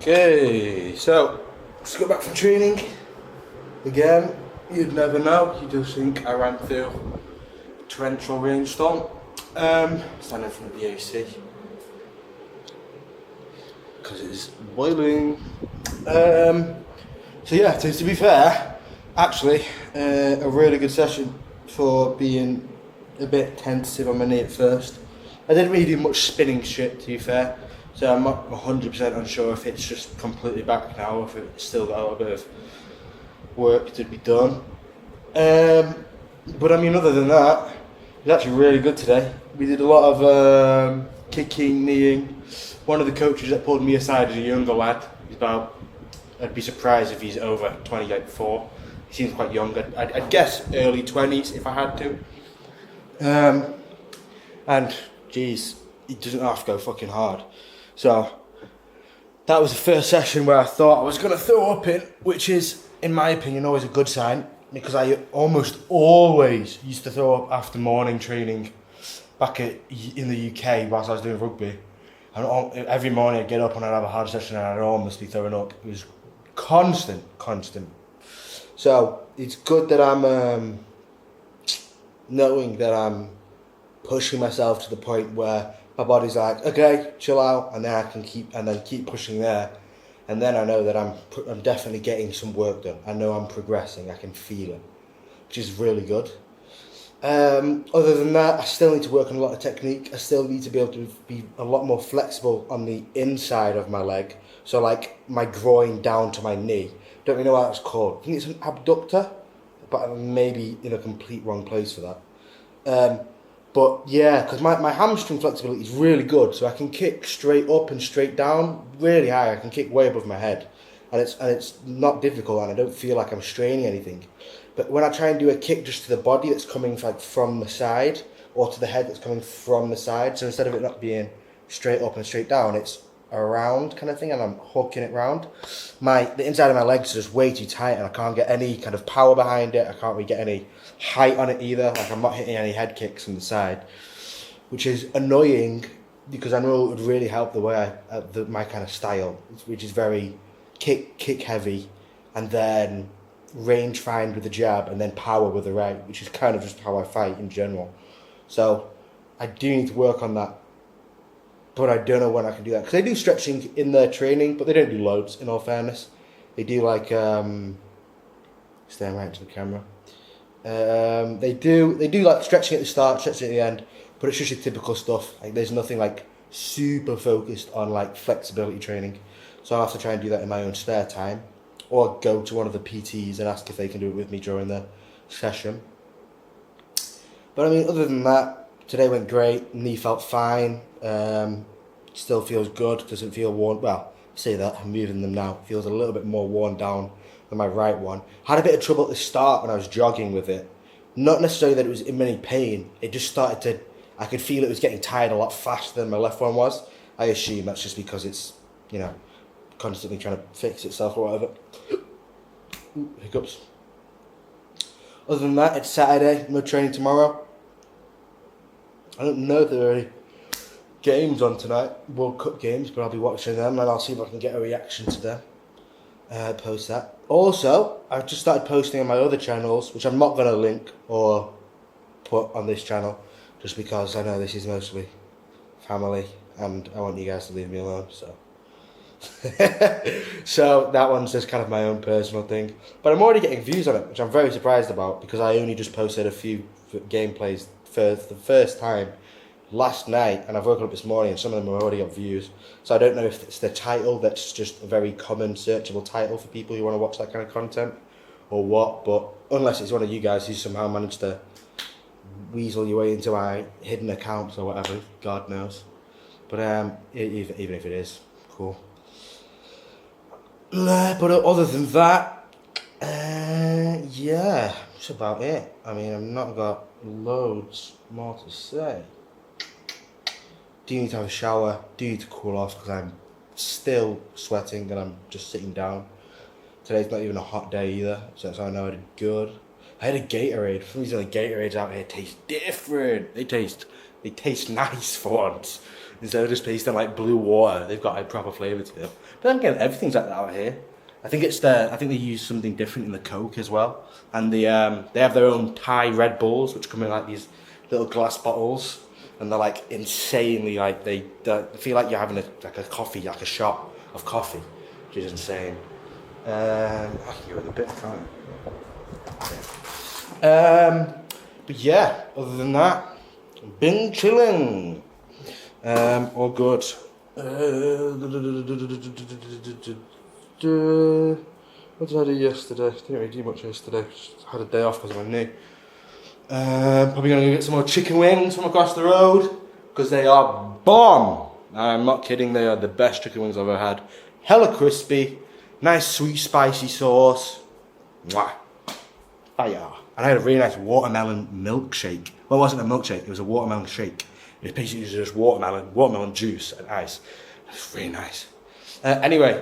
Okay, so just got back from training again. You'd never know. You just think I ran through a torrential rainstorm. Standing in front of the AC because it is boiling. So yeah, to be fair, actually a really good session for being a bit tentative on my knee at first. I didn't really do much spinning shit, to be fair, so I'm not 100% unsure if it's just completely back now or if it's still got a little bit of work to be done. But I mean, other than that, it was actually really good today. We did a lot of kicking, kneeing. One of the coaches that pulled me aside is a younger lad. He's about, I'd be surprised if he's over 24. He seems quite young. I'd guess early 20s if I had to. And geez, he doesn't have to go fucking hard. So that was the first session where I thought I was going to throw up in, which is, in my opinion, always a good sign, because I almost always used to throw up after morning training back in the UK whilst I was doing rugby. And every morning I'd get up and I'd have a hard session and I'd almost be throwing up. It was constant. So it's good that I'm knowing that I'm pushing myself to the point where my body's like, okay, chill out, and then I can keep pushing there, and then I know that I'm definitely getting some work done. I know I'm progressing. I can feel it, which is really good. Other than that, I still need to work on a lot of technique. I still need to be able to be a lot more flexible on the inside of my leg, so like my groin down to my knee. Don't really know what that's called. I think it's an abductor, but I'm maybe in a complete wrong place for that. But yeah, because my hamstring flexibility is really good, so I can kick straight up and straight down, really high. I can kick way above my head, and it's not difficult, and I don't feel like I'm straining anything. But when I try and do a kick just to the body that's coming like from the side, or to the head that's coming from the side, so instead of it not being straight up and straight down, it's around kind of thing, and I'm hooking it round. The inside of my legs is just way too tight, and I can't get any kind of power behind it. I can't really get any height on it either. Like, I'm not hitting any head kicks from the side, which is annoying because I know it would really help the way my kind of style, which is very kick heavy, and then range find with the jab, and then power with the right, which is kind of just how I fight in general. So I do need to work on that. But I don't know when I can do that. Because they do stretching in their training, but they don't do loads, in all fairness. They do like, staring right into the camera. They do like stretching at the start, stretching at the end, but it's just your typical stuff. Like, there's nothing like super focused on like flexibility training. So I'll have to try and do that in my own spare time, or go to one of the PTs and ask if they can do it with me during the session. But I mean, other than that, today went great. Knee felt fine. Still feels good. Doesn't feel worn. Well, I say that, I'm moving them now. It feels a little bit more worn down than my right one. Had a bit of trouble at the start when I was jogging with it. Not necessarily that it was in any pain. It just started to, I could feel it was getting tired a lot faster than my left one was. I assume that's just because it's, constantly trying to fix itself or whatever. Ooh, hiccups. Other than that, it's Saturday. No training tomorrow. I don't know if there are any games on tonight, World Cup games, but I'll be watching them and I'll see if I can get a reaction to them. Post that. Also, I've just started posting on my other channels, which I'm not going to link or put on this channel, just because I know this is mostly family and I want you guys to leave me alone, so. So that one's just kind of my own personal thing. But I'm already getting views on it, which I'm very surprised about, because I only just posted a few gameplays for the first time last night, and I've woken up this morning and some of them have already got views. So I don't know if it's the title that's just a very common searchable title for people who want to watch that kind of content, or what, but unless it's one of you guys who somehow managed to weasel your way into my hidden accounts or whatever, God knows. But even if it is, cool. But other than that, yeah, that's about it. I mean, I've not got loads more to say. Do need to have a shower, do need to cool off because I'm still sweating and I'm just sitting down. Today's not even a hot day either, so that's how I know I did good. I had a Gatorade. For some reason, the Gatorades out here taste different. They taste nice for once. instead of just pasting like blue water. They've got like proper flavour to them. But then again, everything's like that out here. I think they use something different in the Coke as well, and they have their own Thai Red Bulls, which come in like these little glass bottles, and they're like insanely like they feel like you're having a coffee, like a shot of coffee, which is insane. I can go with a bit, can't I? But yeah, other than that, been chilling. All good. What did I do yesterday? Didn't really do much yesterday. Just had a day off because of my knee. Probably gonna go get some more chicken wings from across the road because they are bomb. I'm not kidding. They are the best chicken wings I've ever had. Hella crispy, nice sweet spicy sauce. Mwah. Fire. And I had a really nice watermelon milkshake. Well, it wasn't a milkshake. It was a watermelon shake. It was basically just watermelon juice and ice. It's really nice. Anyway,